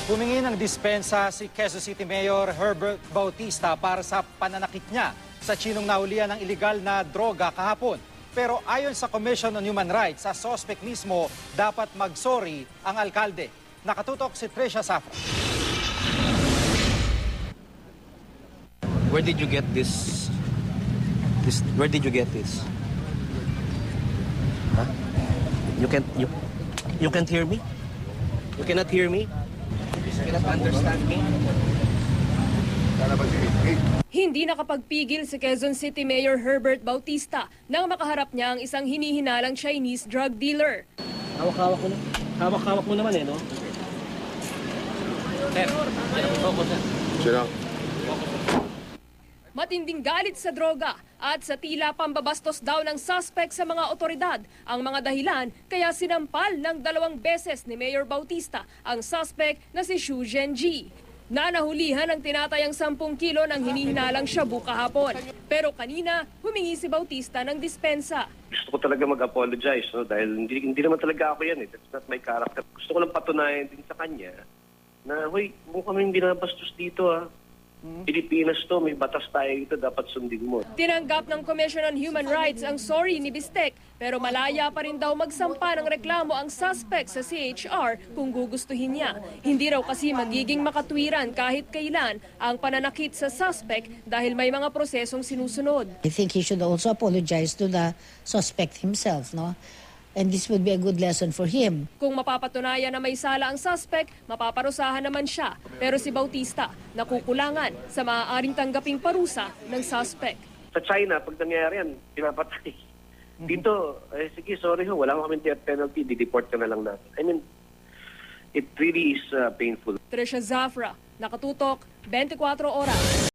Humingi ng dispensa si Quezon City Mayor Herbert Bautista para sa pananakit niya sa Chinong nahulihan ng iligal na droga kahapon. Pero ayon sa Commission on Human Rights, sa suspect mismo dapat mag-sorry ang alkalde. Nakatutok si Tricia Safra. Where did you get this? Where did you get this? Huh? You can't hear me? You cannot hear me? You cannot understand me? Hindi nakapagpigil si Quezon City Mayor Herbert Bautista nang makaharap niya ang isang hinihinalang Chinese drug dealer. Hawak-hawak mo na. Hawak-hawak mo naman no? Sir, Matinding galit sa droga at sa tila pambabastos daw ng suspect sa mga otoridad ang mga dahilan kaya sinampal ng 2 beses ni Mayor Bautista ang suspect na si Xu Zhenji. Nanahulihan ang tinatayang 10 kilo ng hinihinalang shabu kahapon. Pero kanina, humingi si Bautista ng dispensa. Gusto ko talaga mag-apologize, no? Dahil hindi naman talaga ako yan. That's not my character. Gusto ko lang patunayan din sa kanya na, huy, kung kami binabastos dito, Pilipinas to, may batas tayo dito, dapat sundin mo. Tinanggap ng Commission on Human Rights ang sorry ni Bistek, pero malaya pa rin daw magsampa ng reklamo ang suspect sa CHR kung gugustuhin niya. Hindi raw kasi magiging makatwiran kahit kailan ang pananakit sa suspect dahil may mga prosesong sinusunod. I think he should also apologize to the suspect himself, no? And this would be a good lesson for him. Kung mapapatunayan na may sala ang suspect, mapaparusahan naman siya. Pero si Bautista, nakukulangan sa maaaring tanggaping parusa ng suspect. Sa China, pag nangyayari yan, pinapatay. Dito, sige, sorry ho, wala kaming death penalty, dideport ka na lang natin. I mean, it really is painful. Tricia Zafra, nakatutok, 24 oras.